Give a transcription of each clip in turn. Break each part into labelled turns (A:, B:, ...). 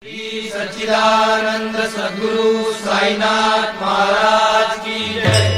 A: श्री सच्चिदानंद सद्गुरु साईनाथ महाराज की जय।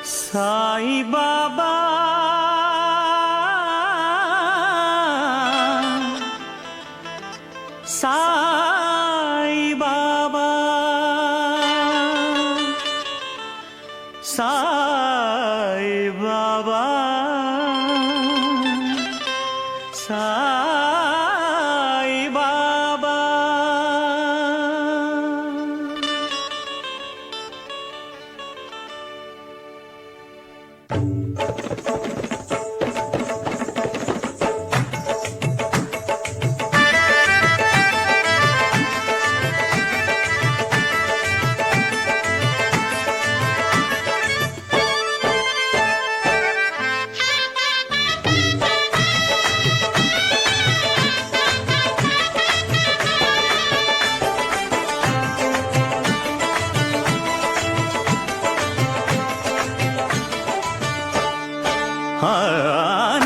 B: साई बाबा साई बाबा साई बाबा साई बाबा।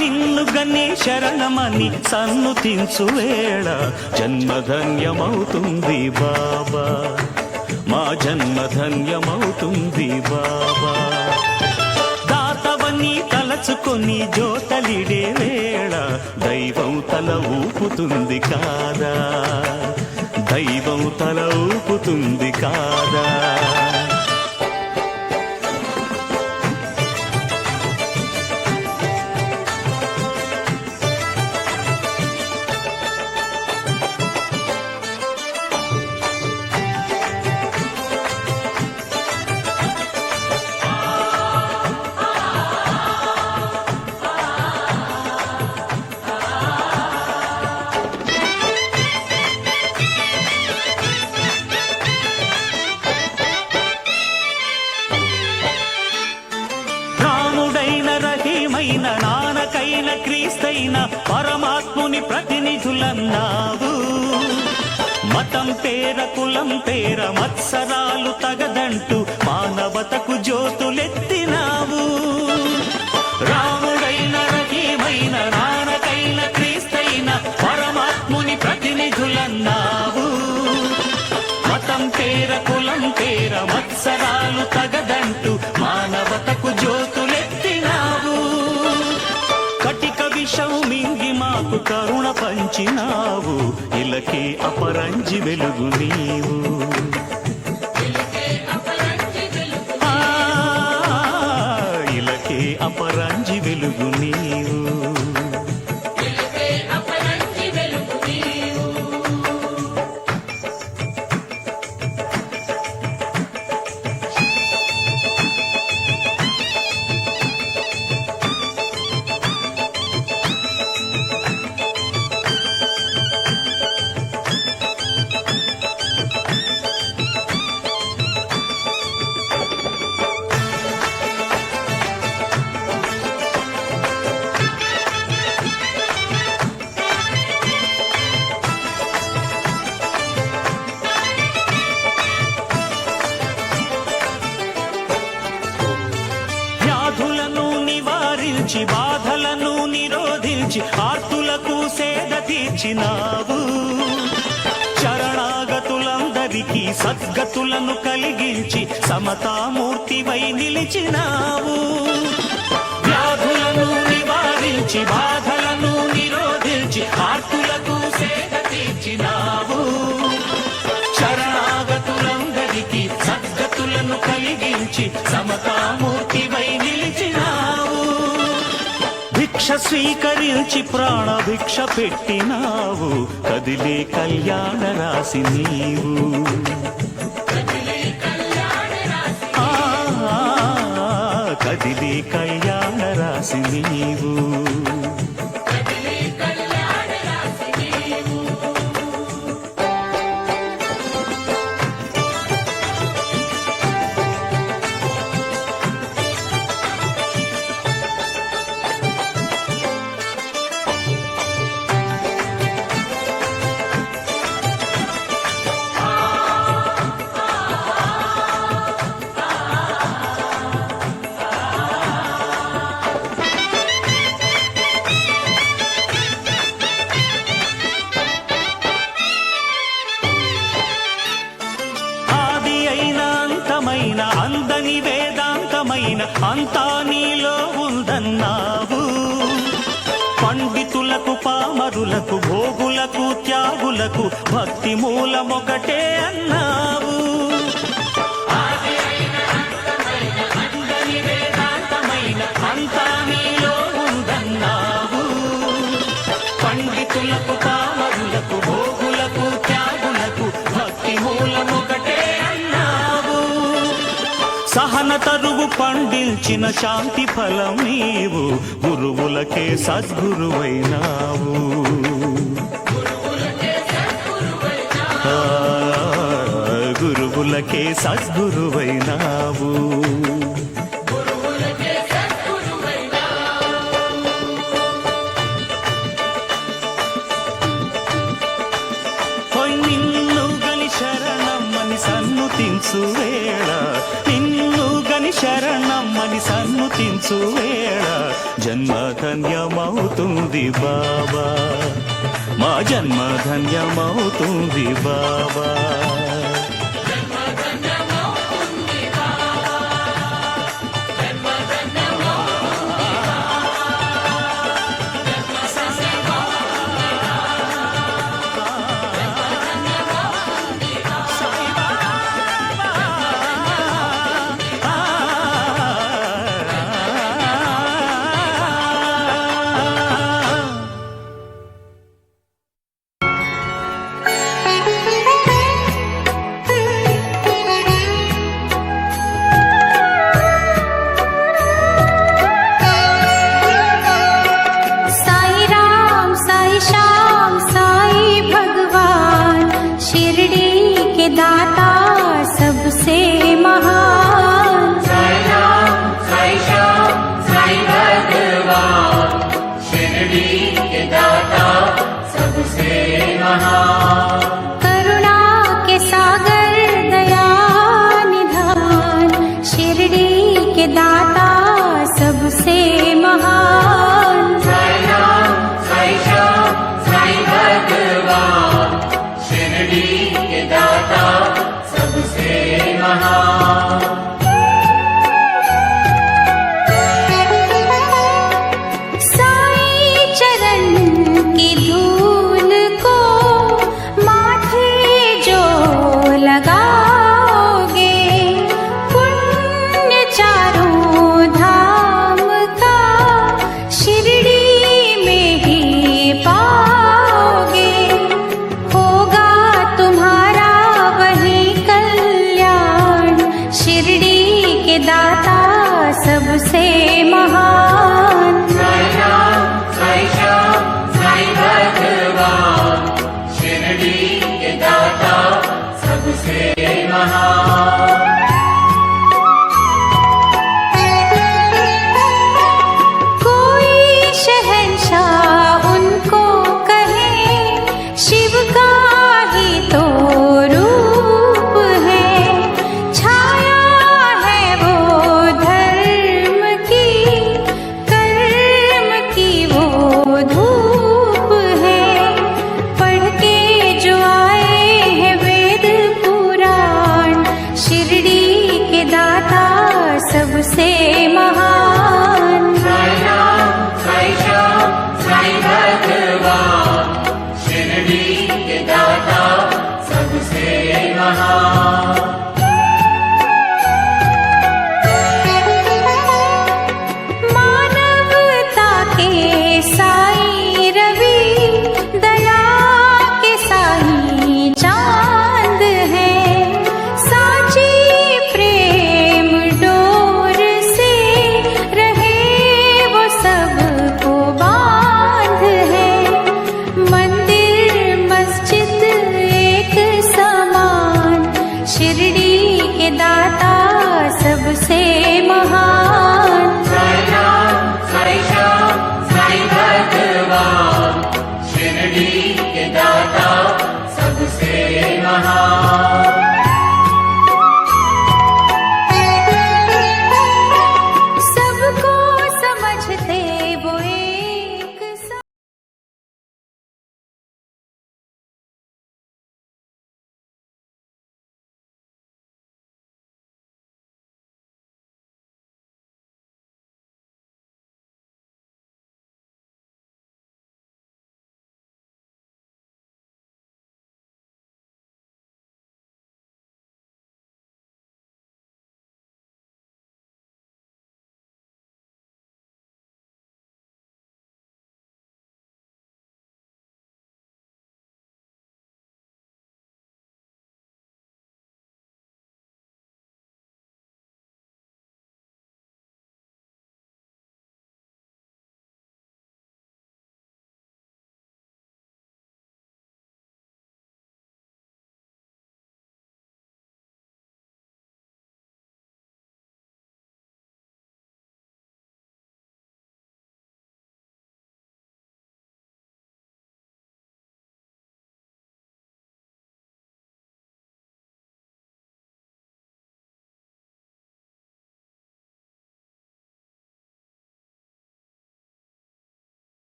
B: నిన్ను గని శరణమని సన్నుతించు వేళ జన్మధన్యమవుతుంది బాబా, మా జన్మధన్యమవుతుంది బాబా. దాతవని తలచుకొని జోతలిడే వేళ దైవం తల ఊపుతుంది కాదా, దైవం తల ఊపుతుంది కాదా. నానకైన క్రీస్తైన పరమాత్ముని ప్రతినిధులన్నావు. మతం పేర కులం పేర మత్సరాలు తగదంటూ మానవతకు జ్యోతులెత్తినావు. రాముడైన రహీమైన నానకైన క్రీస్తైన పరమాత్ముని ప్రతినిధులన్నావు. మతం పేర కులం పేర మత్సరాలు తగదంటూ మానవతకు జ్యోతులెత్తినావు. కటిక విషం మింగి మాకు కరుణ పంచినావు. ఇలకే అపరంజి వెలుగు నీవు, ఇలకే అపరంజి వెలుగు నీవు. బాధలను నిరోధించి ఆర్తులకు సేద తీర్చినావు. శరణాగతులందరికీ సద్గతులను కలిగించి సమతామూర్తివై నిలిచినావు. వ్యాధులను నివారించి బాధలను నిరోధించి ఆర్తులకు సేద తీర్చినావు. శరణాగతులందరికీ సద్గతులను కలిగించి సమతామూర్తివై నిలిచినావు. భిక్ష స్వీకరించి ప్రాణభిక్ష పెట్టినావు. కదిలే కళ్యాణ రాశి నీవు, కదిలే కళ్యాణ రాసి నీవు. అందని వేదాంతమైన అంతా నీలో ఉందన్నావు. పండితులకు పామరులకు భోగులకు త్యాగులకు భక్తి మూలమొకటే అన్నావు. అందని వేదాంతమైన అంతా నీలో ఉందన్నావు. పండితులకు పామరులకు భోగులకు త్యాగులకు భక్తి మూలమొకటే సహన తరువు పండించిన శాంతి ఫలం నీవు. గురువులకే సద్గురువైనావు. గురువులకే సద్గురువైనావు. నిన్ను గని శరణమ్మని సన్నుతించు వేళ, నిన్ను గని శరణమ్మని సన్నుతించు వేళ జన్మ ధన్యమవుతుంది బాబా, మా జన్మ ధన్యమవుతుంది బాబా.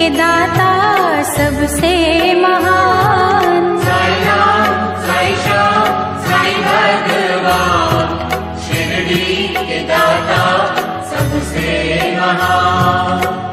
C: के दाता सबसे महान।
A: साई राम, साई श्याम, साई भगवान, शिरडी के दाता सबसे महान।